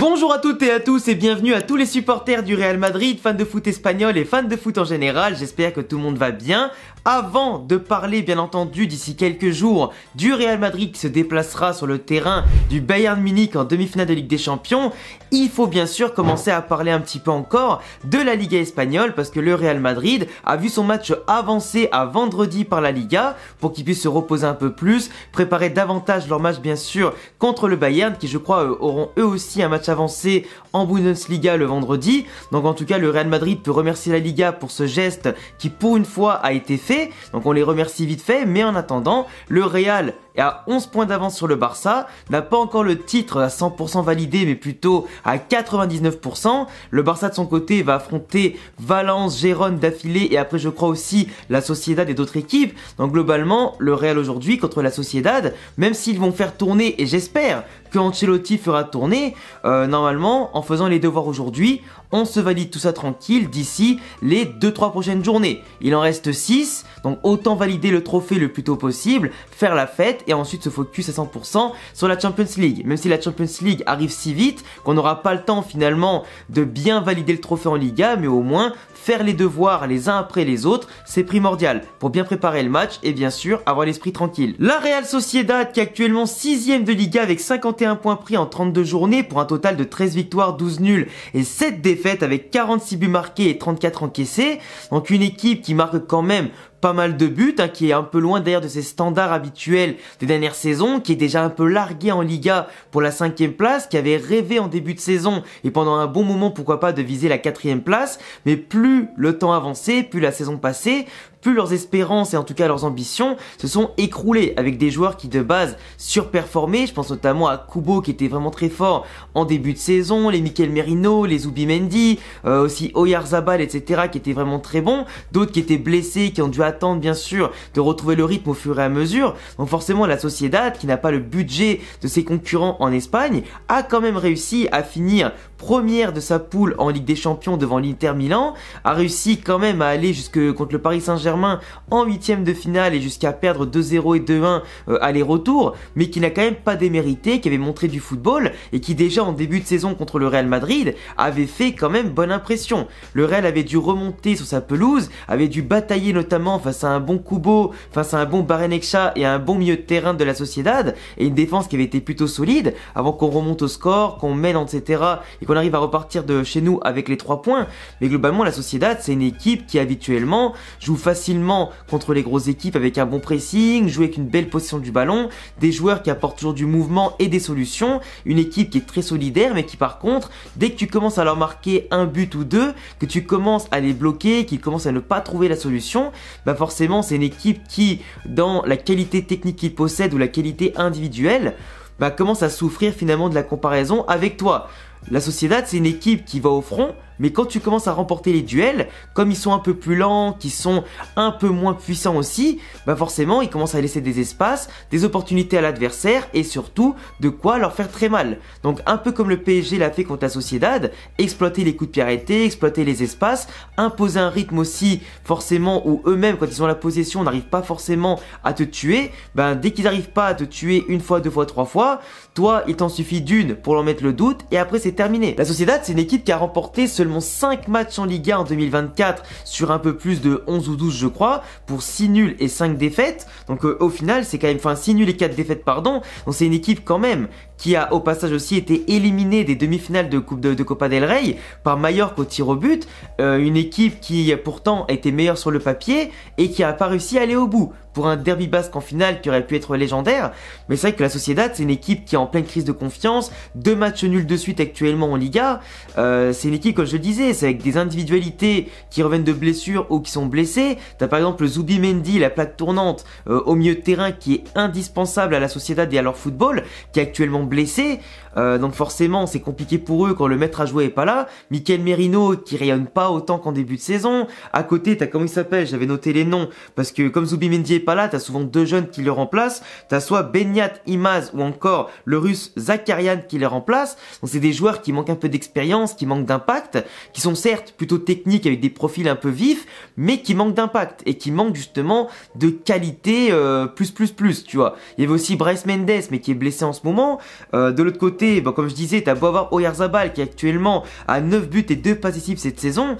Bonjour à toutes et à tous et bienvenue à tous les supporters du Real Madrid, fans de foot espagnol et fans de foot en général, j'espère que tout le monde va bien. Avant de parler bien entendu d'ici quelques jours du Real Madrid qui se déplacera sur le terrain du Bayern Munich en demi-finale de Ligue des Champions, il faut bien sûr commencer à parler un petit peu encore de la Liga espagnole parce que le Real Madrid a vu son match avancé à vendredi par la Liga pour qu'ils puissent se reposer un peu plus, préparer davantage leur match bien sûr contre le Bayern qui je crois auront eux aussi un match avancé en Bundesliga le vendredi. Donc en tout cas le Real Madrid peut remercier la Liga pour ce geste qui pour une fois a été fait. Donc on les remercie vite fait, mais en attendant, le Real est à 11 points d'avance sur le Barça, n'a pas encore le titre à 100% validé, mais plutôt à 99%. Le Barça de son côté va affronter Valence, Gérone d'affilée, et après je crois aussi la Sociedad et d'autres équipes. Donc globalement, le Real aujourd'hui contre la Sociedad, même s'ils vont faire tourner, et j'espère que Ancelotti fera tourner, normalement, en faisant les devoirs aujourd'hui, on se valide tout ça tranquille d'ici les 2-3 prochaines journées. Il en reste 6, donc autant valider le trophée le plus tôt possible, faire la fête et ensuite se focus à 100% sur la Champions League. Même si la Champions League arrive si vite qu'on n'aura pas le temps finalement de bien valider le trophée en Liga, mais au moins faire les devoirs les uns après les autres, c'est primordial pour bien préparer le match et bien sûr avoir l'esprit tranquille. La Real Sociedad qui est actuellement 6ème de Liga avec 51 points pris en 32 journées pour un total de 13 victoires, 12 nuls et 7 défaites avec 46 buts marqués et 34 encaissés. Donc une équipe qui marque quand même pas mal de buts, qui est un peu loin d'ailleurs de ses standards habituels des dernières saisons, qui est déjà un peu largué en Liga pour la 5ème place, qui avait rêvé en début de saison et pendant un bon moment pourquoi pas de viser la 4ème place, mais plus le temps avançait, plus la saison passait, plus leurs espérances et en tout cas leurs ambitions se sont écroulées avec des joueurs qui de base surperformaient. Je pense notamment à Kubo qui était vraiment très fort en début de saison, les Mikel Merino, les Zubimendi, aussi Oyarzabal, etc. qui étaient vraiment très bons, d'autres qui étaient blessés, qui ont dû attendre bien sûr de retrouver le rythme au fur et à mesure. Donc forcément la Sociedad qui n'a pas le budget de ses concurrents en Espagne a quand même réussi à finir première de sa poule en Ligue des Champions devant l'Inter Milan, a réussi quand même à aller jusque contre le Paris Saint-Germain en 8ème de finale et jusqu'à perdre 2-0 et 2-1 aller-retour, mais qui n'a quand même pas démérité, qui avait montré du football et qui déjà en début de saison contre le Real Madrid avait fait quand même bonne impression. Le Real avait dû remonter sur sa pelouse, avait dû batailler notamment face à un bon Kubo, face à un bon Barrenechea et à un bon milieu de terrain de la Sociedad et une défense qui avait été plutôt solide avant qu'on remonte au score, qu'on mène etc. et qu'on arrive à repartir de chez nous avec les 3 points. Mais globalement la Sociedad c'est une équipe qui habituellement joue facilement contre les grosses équipes avec un bon pressing, joue avec une belle possession du ballon, des joueurs qui apportent toujours du mouvement et des solutions, une équipe qui est très solidaire mais qui par contre dès que tu commences à leur marquer un but ou deux, que tu commences à les bloquer, qu'ils commencent à ne pas trouver la solution, bah forcément c'est une équipe qui dans la qualité technique qu'il possède ou la qualité individuelle bah commence à souffrir finalement de la comparaison avec toi. La Sociedad c'est une équipe qui va au front, mais quand tu commences à remporter les duels, comme ils sont un peu plus lents, qui sont un peu moins puissants aussi, bah forcément ils commencent à laisser des espaces, des opportunités à l'adversaire et surtout de quoi leur faire très mal. Donc un peu comme le PSG l'a fait contre la Sociedad, exploiter les coups de pied arrêtés, exploiter les espaces, imposer un rythme aussi forcément où eux-mêmes quand ils ont la possession n'arrivent pas forcément à te tuer, ben dès qu'ils n'arrivent pas à te tuer une fois, deux fois, trois fois, toi il t'en suffit d'une pour leur mettre le doute et après c'est terminé. La Sociedad c'est une équipe qui a remporté seulement 5 matchs en Liga en 2024 sur un peu plus de 11 ou 12 je crois, pour 6 nuls et 5 défaites. Donc au final c'est quand même, enfin 6 nuls et 4 défaites pardon, donc c'est une équipe quand même qui a au passage aussi été éliminée des demi-finales de Copa del Rey par Mallorca au tir au but, une équipe qui pourtant était meilleure sur le papier et qui n'a pas réussi à aller au bout pour un derby basque en finale qui aurait pu être légendaire. Mais c'est vrai que la Sociedad c'est une équipe qui est en pleine crise de confiance, 2 matchs nuls de suite actuellement en Liga, c'est une équipe comme je le disais, c'est avec des individualités qui reviennent de blessures ou qui sont blessés. T'as par exemple Zubimendi, la plaque tournante au milieu de terrain qui est indispensable à la Sociedad et à leur football, qui est actuellement blessé, donc forcément c'est compliqué pour eux quand le maître à jouer est pas là. Mikel Merino qui rayonne pas autant qu'en début de saison, à côté t'as comment il s'appelle, j'avais noté les noms, parce que comme Zubimendi est pas là, t'as souvent 2 jeunes qui le remplacent, t'as soit Benyat Imaz ou encore le russe Zakarian qui les remplace, donc c'est des joueurs qui manquent un peu d'expérience, qui manquent d'impact, qui sont certes plutôt techniques avec des profils un peu vifs, mais qui manquent d'impact et qui manquent justement de qualité plus, tu vois. Il y avait aussi Bryce Mendes mais qui est blessé en ce moment, de l'autre côté côté, bon, comme je disais, t'as beau avoir Oyarzabal qui est actuellement à 9 buts et 2 passes décisives cette saison.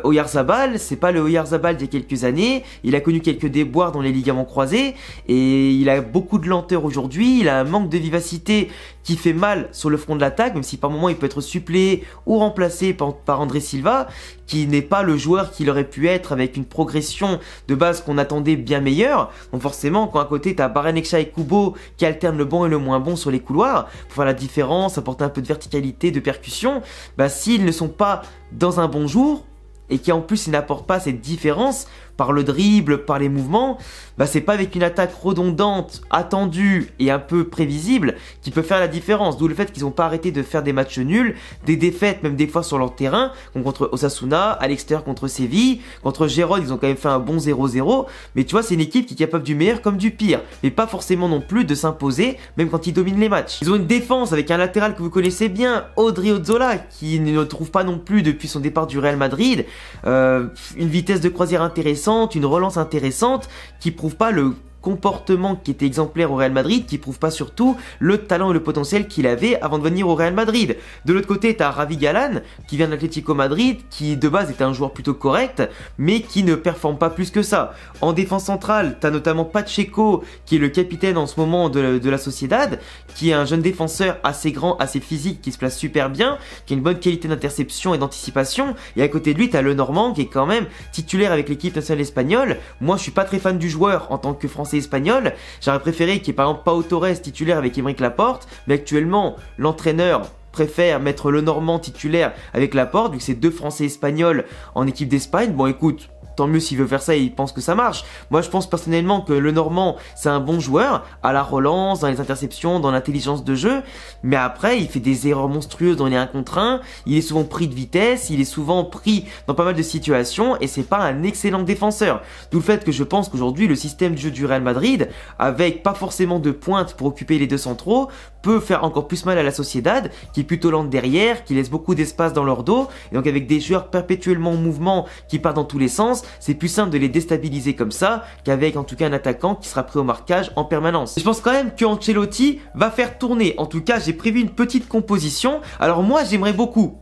Oyarzabal, c'est pas le Oyarzabal d'il y a quelques années. Il a connu quelques déboires dans les ligaments croisés et il a beaucoup de lenteur aujourd'hui. Il a un manque de vivacité qui fait mal sur le front de l'attaque, même si par moment il peut être suppléé ou remplacé par André Silva, qui n'est pas le joueur qu'il aurait pu être avec une progression de base qu'on attendait bien meilleure. Donc forcément, quand à côté t'as Barrenetxea et Kubo qui alternent le bon et le moins bon sur les couloirs, pour faire la différence, apporter un peu de verticalité, de percussion, bah s'ils ne sont pas dans un bon jour, et qui en plus ils n'apportent pas cette différence par le dribble, par les mouvements, bah c'est pas avec une attaque redondante, attendue et un peu prévisible qui peut faire la différence. D'où le fait qu'ils n'ont pas arrêté de faire des matchs nuls, des défaites même des fois sur leur terrain, comme contre Osasuna, à l'extérieur contre Séville, contre Gérone ils ont quand même fait un bon 0-0, mais tu vois c'est une équipe qui est capable du meilleur comme du pire, mais pas forcément non plus de s'imposer même quand ils dominent les matchs. Ils ont une défense avec un latéral que vous connaissez bien, Odriozola, qui ne trouve pas non plus depuis son départ du Real Madrid, une vitesse de croisière intéressante, une relance intéressante qui prouve pas le comportement qui était exemplaire au Real Madrid, qui prouve pas surtout le talent et le potentiel qu'il avait avant de venir au Real Madrid. De l'autre côté, t'as Ravi Galan, qui vient de l'Atlético Madrid, qui de base était un joueur plutôt correct, mais qui ne performe pas plus que ça. En défense centrale, t'as notamment Pacheco, qui est le capitaine en ce moment de la Sociedad, qui est un jeune défenseur assez grand, assez physique, qui se place super bien, qui a une bonne qualité d'interception et d'anticipation, et à côté de lui, t'as le Normand, qui est quand même titulaire avec l'équipe nationale espagnole. Moi, je suis pas très fan du joueur en tant que Français espagnol, j'aurais préféré qu'il y ait par exemple Pau Torres titulaire avec Aymeric Laporte, mais actuellement l'entraîneur préfère mettre le Normand titulaire avec Laporte, vu que c'est deux Français espagnols en équipe d'Espagne. Bon écoute, tant mieux s'il veut faire ça et il pense que ça marche. Moi je pense personnellement que le Normand c'est un bon joueur, à la relance, dans les interceptions, dans l'intelligence de jeu, mais après il fait des erreurs monstrueuses dans les 1 contre 1, il est souvent pris de vitesse, il est souvent pris dans pas mal de situations et c'est pas un excellent défenseur. D'où le fait que je pense qu'aujourd'hui le système de jeu du Real Madrid, avec pas forcément de pointe pour occuper les deux centraux, peut faire encore plus mal à la Sociedad, qui est plutôt lente derrière, qui laisse beaucoup d'espace dans leur dos, et donc avec des joueurs perpétuellement en mouvement qui partent dans tous les sens, c'est plus simple de les déstabiliser comme ça qu'avec en tout cas un attaquant qui sera prêt au marquage en permanence. Je pense quand même que Ancelotti va faire tourner, en tout cas j'ai prévu une petite composition. Alors moi j'aimerais beaucoup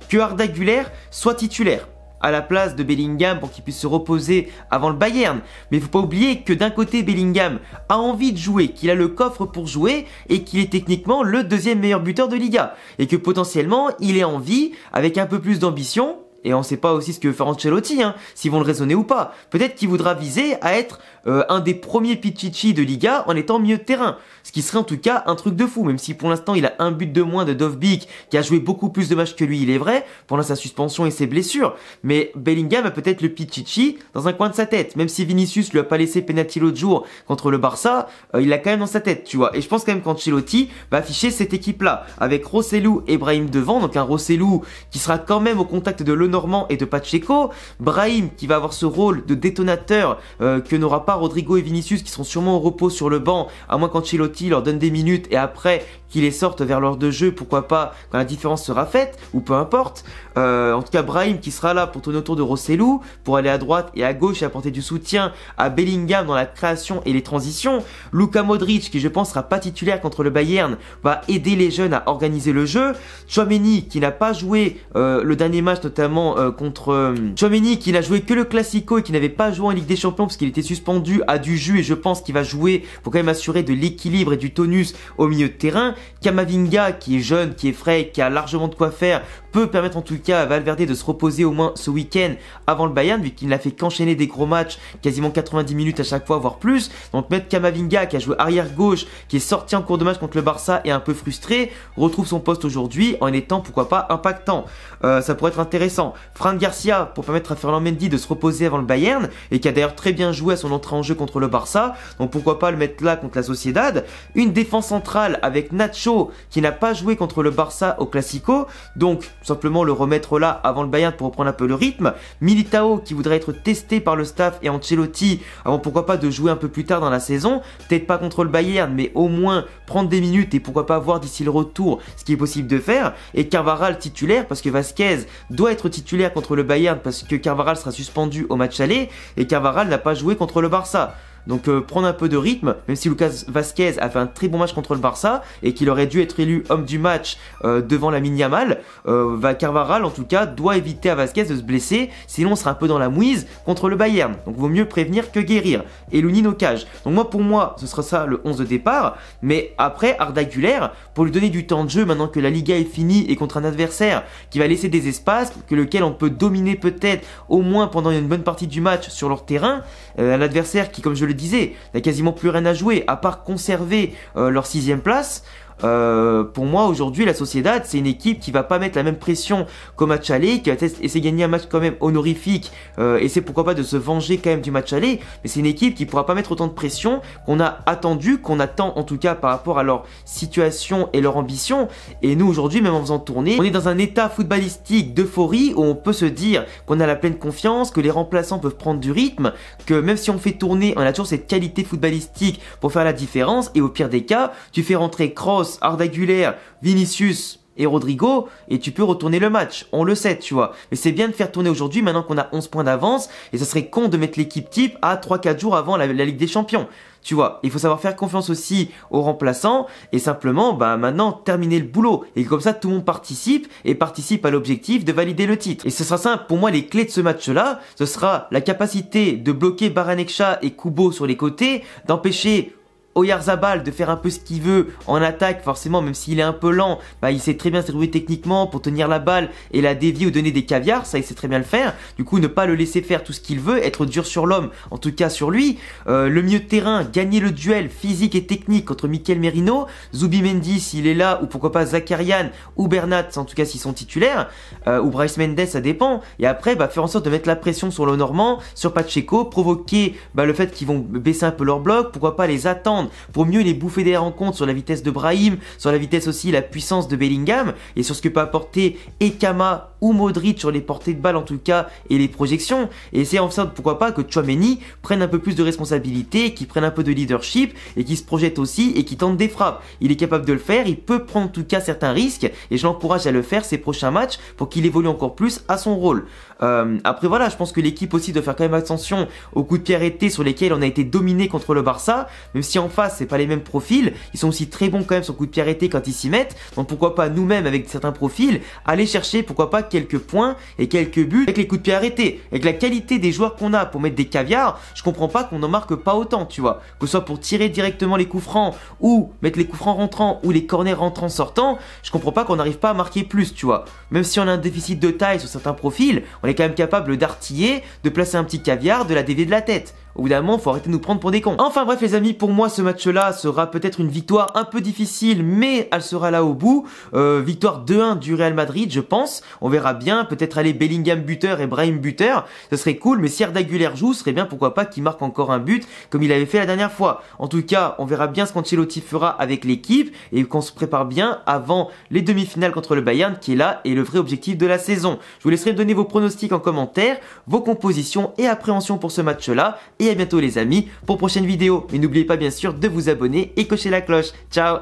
que Arda Güler soit titulaire à la place de Bellingham pour qu'il puisse se reposer avant le Bayern. Mais il faut pas oublier que d'un côté Bellingham a envie de jouer, qu'il a le coffre pour jouer et qu'il est techniquement le deuxième meilleur buteur de Liga. Et que potentiellement il est en vie avec un peu plus d'ambition. Et on sait pas aussi ce que veut faire Ancelotti, hein, s'ils vont le raisonner ou pas. Peut-être qu'il voudra viser à être un des premiers Pichichi de Liga en étant milieu de terrain. Ce qui serait en tout cas un truc de fou, même si pour l'instant il a un but de moins de Dovbyk, qui a joué beaucoup plus de matchs que lui, il est vrai, pendant sa suspension et ses blessures. Mais Bellingham a peut-être le Pichichi dans un coin de sa tête. Même si Vinicius lui a pas laissé penalty l'autre jour contre le Barça, il l'a quand même dans sa tête, tu vois. Et je pense quand même qu'Ancelotti va afficher cette équipe-là, avec Rossellou et Brahim devant, donc un Rossellou qui sera quand même au contact de Lenormand et de Pacheco, Brahim qui va avoir ce rôle de détonateur que n'aura pas Rodrigo et Vinicius, qui seront sûrement au repos sur le banc, à moins qu'Ancelotti leur donne des minutes et après qu'ils les sortent vers l'heure de jeu, pourquoi pas, quand la différence sera faite, ou peu importe. En tout cas, Brahim qui sera là pour tourner autour de Rossellou, pour aller à droite et à gauche et apporter du soutien à Bellingham dans la création et les transitions. Luka Modric, qui je pense sera pas titulaire contre le Bayern, va aider les jeunes à organiser le jeu. Tchouaméni, qui n'a pas joué le dernier match, notamment contre... Tchouaméni, qui n'a joué que le Classico et qui n'avait pas joué en Ligue des Champions parce qu'il était suspendu, a du jus et je pense qu'il va jouer pour quand même assurer de l'équilibre et du tonus au milieu de terrain. Kamavinga, qui est jeune, qui est frais, qui a largement de quoi faire, peut permettre en tout cas à Valverde de se reposer au moins ce week-end avant le Bayern, vu qu'il n'a fait qu'enchaîner des gros matchs, quasiment 90 minutes à chaque fois, voire plus. Donc mettre Kamavinga, qui a joué arrière gauche, qui est sorti en cours de match contre le Barça et un peu frustré, retrouve son poste aujourd'hui en étant pourquoi pas impactant. Ça pourrait être intéressant. Fran Garcia, pour permettre à Ferland Mendy de se reposer avant le Bayern, et qui a d'ailleurs très bien joué à son entrée en jeu contre le Barça, donc pourquoi pas le mettre là contre la Sociedad. Une défense centrale avec Nacho, qui n'a pas joué contre le Barça au Classico, donc simplement le remettre là avant le Bayern pour reprendre un peu le rythme. Militao, qui voudrait être testé par le staff et Ancelotti avant pourquoi pas de jouer un peu plus tard dans la saison, peut-être pas contre le Bayern, mais au moins prendre des minutes et pourquoi pas voir d'ici le retour ce qui est possible de faire. Et Carvajal titulaire, parce que Vasquez doit être titulaire contre le Bayern parce que Carvajal sera suspendu au match aller et Carvajal n'a pas joué contre le Barça. Donc prendre un peu de rythme, même si Lucas Vazquez a fait un très bon match contre le Barça et qu'il aurait dû être élu homme du match devant Lamine Yamal, Carvajal en tout cas doit éviter à Vazquez de se blesser, sinon on sera un peu dans la mouise contre le Bayern. Donc vaut mieux prévenir que guérir. Et Lunin au cage. Donc pour moi, ce sera ça le 11 de départ. Mais après, Arda Güler, pour lui donner du temps de jeu maintenant que la Liga est finie et contre un adversaire qui va laisser des espaces, que lequel on peut dominer peut-être au moins pendant une bonne partie du match sur leur terrain, un adversaire qui, comme je le disais, n'a quasiment plus rien à jouer à part conserver leur 6ème place. Pour moi aujourd'hui la Sociedad c'est une équipe qui va pas mettre la même pression qu'au match aller, qui va essayer de gagner un match quand même honorifique, et c'est pourquoi pas de se venger quand même du match aller, mais c'est une équipe qui pourra pas mettre autant de pression qu'on a attendu, qu'on attend en tout cas par rapport à leur situation et leur ambition. Et nous aujourd'hui, même en faisant tourner, on est dans un état footballistique d'euphorie où on peut se dire qu'on a la pleine confiance, que les remplaçants peuvent prendre du rythme, que même si on fait tourner, on a toujours cette qualité footballistique pour faire la différence, et au pire des cas tu fais rentrer Kroos, Arda Güler, Vinicius et Rodrigo et tu peux retourner le match, on le sait tu vois, mais c'est bien de faire tourner aujourd'hui maintenant qu'on a 11 points d'avance, et ça serait con de mettre l'équipe type à 3-4 jours avant la Ligue des Champions. Tu vois, il faut savoir faire confiance aussi aux remplaçants et simplement maintenant terminer le boulot, et comme ça tout le monde participe et participe à l'objectif de valider le titre. Et ce sera simple, pour moi les clés de ce match là, ce sera la capacité de bloquer Barrenechea et Kubo sur les côtés, d'empêcher Oyarzabal de faire un peu ce qu'il veut en attaque, forcément même s'il est un peu lent, il sait très bien se débrouiller techniquement pour tenir la balle et la dévier ou donner des caviars, ça il sait très bien le faire. Du coup ne pas le laisser faire tout ce qu'il veut, être dur sur l'homme, en tout cas sur lui. Le milieu de terrain, gagner le duel physique et technique contre Mikel Merino, Zubimendi s'il est là, ou pourquoi pas Zakarian ou Bernat, en tout cas s'ils sont titulaires, ou Bryce Mendes, ça dépend. Et après faire en sorte de mettre la pression sur le Normand, sur Pacheco, provoquer le fait qu'ils vont baisser un peu leur bloc, pourquoi pas les attendre pour mieux les bouffer des rencontres sur la vitesse de Brahim, sur la vitesse aussi, la puissance de Bellingham, et sur ce que peut apporter Ekama ou Modric sur les portées de balle en tout cas, et les projections, et essayer en sorte pourquoi pas que Tchouaméni prenne un peu plus de responsabilité, qu'il prenne un peu de leadership, et qu'il se projette aussi, et qu'il tente des frappes. Il est capable de le faire, il peut prendre en tout cas certains risques, et je l'encourage à le faire ces prochains matchs, pour qu'il évolue encore plus à son rôle. Après voilà, je pense que l'équipe aussi doit faire quand même attention aux coups de pied arrêtés sur lesquels on a été dominé contre le Barça, même si en face c'est pas les mêmes profils, ils sont aussi très bons quand même sur coups de pied arrêtés quand ils s'y mettent, donc pourquoi pas nous-mêmes avec certains profils aller chercher pourquoi pas quelques points et quelques buts avec les coups de pied arrêtés. Avec la qualité des joueurs qu'on a pour mettre des caviars, je comprends pas qu'on en marque pas autant, tu vois, que ce soit pour tirer directement les coups francs ou mettre les coups francs rentrants ou les corners rentrants sortants, je comprends pas qu'on n'arrive pas à marquer plus, tu vois. Même si on a un déficit de taille sur certains profils, on est quand même capable d'artiller, de placer un petit caviar, de la dévier de la tête. Au bout d'un moment, faut arrêter de nous prendre pour des cons. Enfin bref les amis, pour moi ce match-là sera peut-être une victoire un peu difficile, mais elle sera là au bout. Victoire 2-1 du Real Madrid, je pense. On verra bien, peut-être aller Bellingham buteur et Brahim buteur. Ce serait cool, mais si Arda Güler joue, ce serait bien pourquoi pas qu'il marque encore un but, comme il avait fait la dernière fois. En tout cas, on verra bien ce qu'Ancelotti fera avec l'équipe, et qu'on se prépare bien avant les demi-finales contre le Bayern, qui est là, et le vrai objectif de la saison. Je vous laisserai me donner vos pronostics en commentaire, vos compositions et appréhensions pour ce match-là. Et à bientôt les amis pour prochaine vidéo. Mais n'oubliez pas bien sûr de vous abonner et cocher la cloche. Ciao!